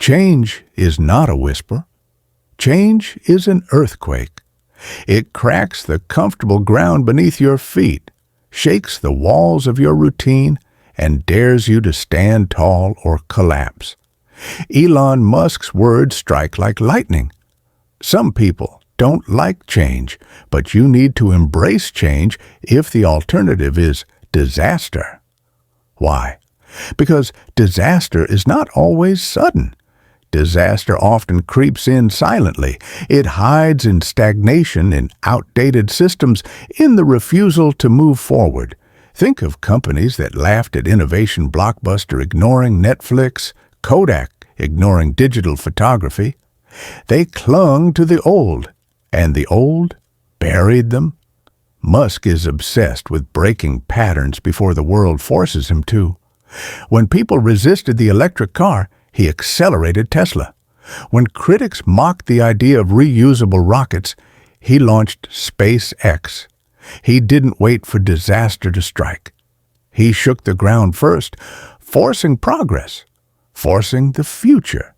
Change is not a whisper. Change is an earthquake. It cracks the comfortable ground beneath your feet, shakes the walls of your routine, and dares you to stand tall or collapse. Elon Musk's words strike like lightning. Some people don't like change, but you need to embrace change if the alternative is disaster. Why? Because disaster is not always sudden. Disaster often creeps in silently. It hides in stagnation, in outdated systems, in the refusal to move forward. Think of companies that laughed at innovation Blockbuster ignoring Netflix, Kodak ignoring digital photography. They clung to the old, and the old buried them. Musk is obsessed with breaking patterns before the world forces him to. When people resisted the electric car, he accelerated Tesla. When critics mocked the idea of reusable rockets, he launched SpaceX. He didn't wait for disaster to strike. He shook the ground first, forcing progress, forcing the future.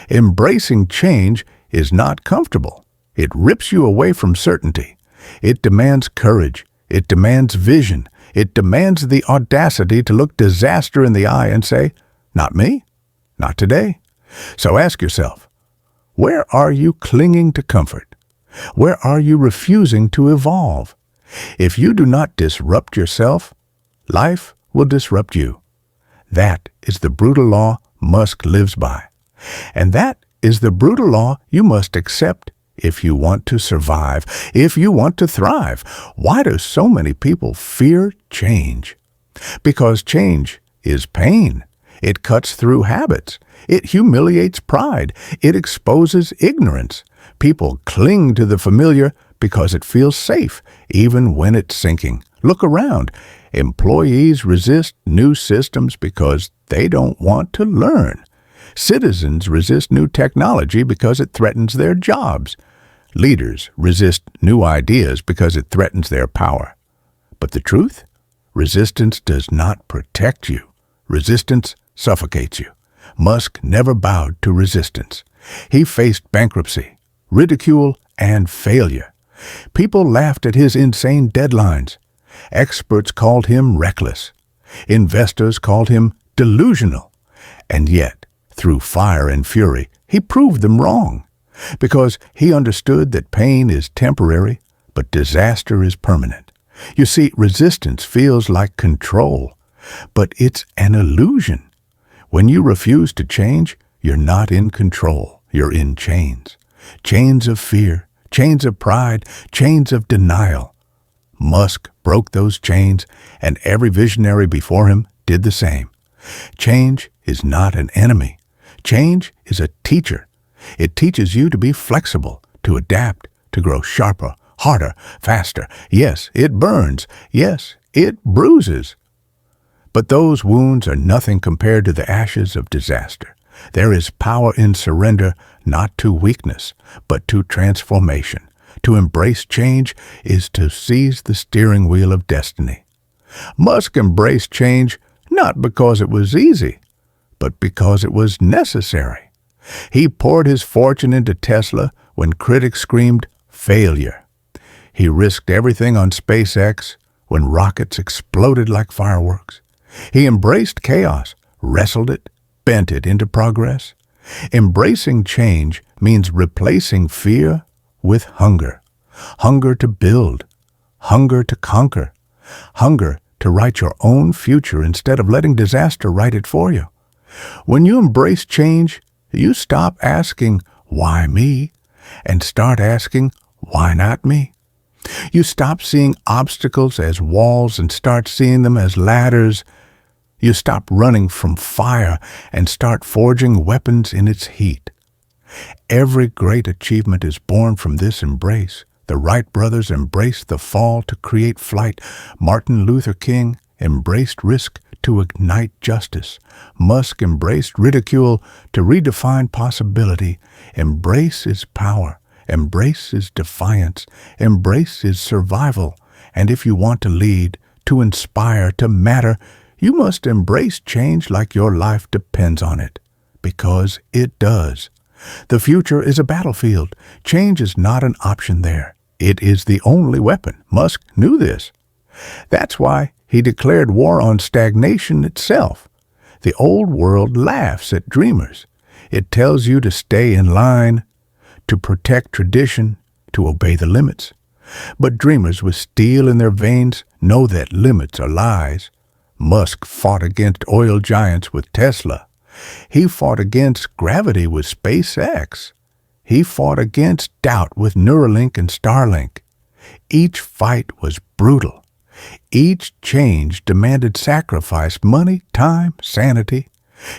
Embracing change is not comfortable. It rips you away from certainty. It demands courage. It demands vision. It demands the audacity to look disaster in the eye and say, "Not me. Not today." So ask yourself, where are you clinging to comfort? Where are you refusing to evolve? If you do not disrupt yourself, life will disrupt you. That is the brutal law Musk lives by. And that is the brutal law you must accept if you want to survive, if you want to thrive. Why do so many people fear change? Because change is pain. It cuts through habits. It humiliates pride. It exposes ignorance. People cling to the familiar because it feels safe, even when it's sinking. Look around. Employees resist new systems because they don't want to learn. Citizens resist new technology because it threatens their jobs. Leaders resist new ideas because it threatens their power. But the truth? Resistance does not protect you. Resistance suffocates you. Musk never bowed to resistance. He faced bankruptcy, ridicule, and failure. People laughed at his insane deadlines. Experts called him reckless. Investors called him delusional. And yet, through fire and fury, he proved them wrong. Because he understood that pain is temporary, but disaster is permanent. You see, resistance feels like control, but it's an illusion. When you refuse to change, you're not in control. You're in chains. Chains of fear, chains of pride, chains of denial. Musk broke those chains, and every visionary before him did the same. Change is not an enemy. Change is a teacher. It teaches you to be flexible, to adapt, to grow sharper, harder, faster. Yes, it burns. Yes, it bruises. But those wounds are nothing compared to the ashes of disaster. There is power in surrender, not to weakness, but to transformation. To embrace change is to seize the steering wheel of destiny. Musk embraced change not because it was easy, but because it was necessary. He poured his fortune into Tesla when critics screamed failure. He risked everything on SpaceX when rockets exploded like fireworks. He embraced chaos, wrestled it, bent it into progress. Embracing change means replacing fear with hunger. Hunger to build. Hunger to conquer. Hunger to write your own future instead of letting disaster write it for you. When you embrace change, you stop asking, "Why me?" and start asking, "Why not me?" You stop seeing obstacles as walls and start seeing them as ladders. You stop running from fire and start forging weapons in its heat. Every great achievement is born from this embrace. The Wright brothers embraced the fall to create flight. Martin Luther King embraced risk to ignite justice. Musk embraced ridicule to redefine possibility. Embrace is power. Embrace is defiance. Embrace is survival. And if you want to lead, to inspire, to matter, you must embrace change like your life depends on it. because it does. The future is a battlefield. Change is not an option there. It is the only weapon. Musk knew this. That's why he declared war on stagnation itself. The old world laughs at dreamers. It tells you to stay in line, to protect tradition, to obey the limits. But dreamers with steel in their veins know that limits are lies. Musk fought against oil giants with Tesla. He fought against gravity with SpaceX. He fought against doubt with Neuralink and Starlink. Each fight was brutal. Each change demanded sacrifice, money, time, sanity.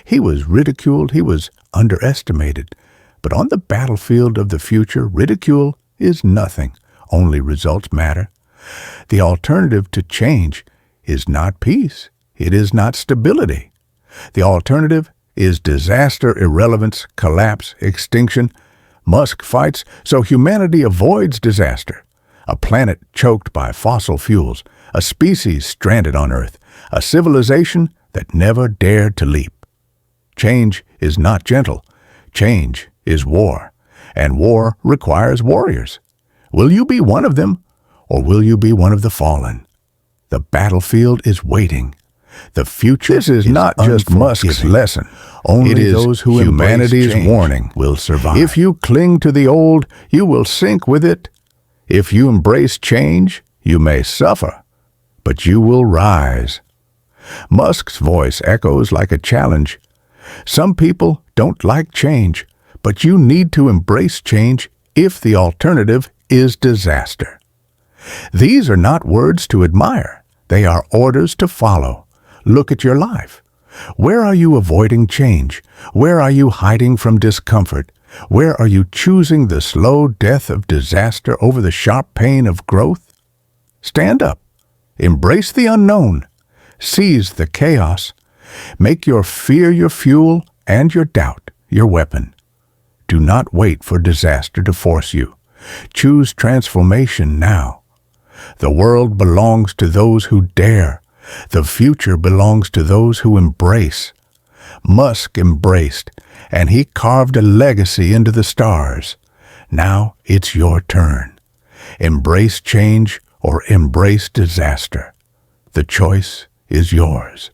He was ridiculed, he was underestimated. But on the battlefield of the future, ridicule is nothing. Only results matter. The alternative to change is not peace. It is not stability. The alternative is disaster, irrelevance, collapse, extinction. Musk fights so humanity avoids disaster. A planet choked by fossil fuels, a species stranded on Earth, a civilization that never dared to leap. Change is not gentle. Change is war, and war requires warriors. Will you be one of them, or will you be one of the fallen? The battlefield is waiting. The future is not just Musk's lesson. Only those who humanity's warning will survive. If you cling to the old, you will sink with it. If you embrace change, you may suffer, but you will rise. Musk's voice echoes like a challenge. Some people don't like change, but you need to embrace change if the alternative is disaster. These are not words to admire. They are orders to follow. Look at your life. Where are you avoiding change? Where are you hiding from discomfort? Where are you choosing the slow death of disaster over the sharp pain of growth? Stand up. Embrace the unknown. Seize the chaos. Make your fear your fuel and your doubt your weapon. Do not wait for disaster to force you. Choose transformation now. The world belongs to those who dare. The future belongs to those who embrace. Musk embraced, and he carved a legacy into the stars. Now it's your turn. Embrace change or embrace disaster. The choice is yours.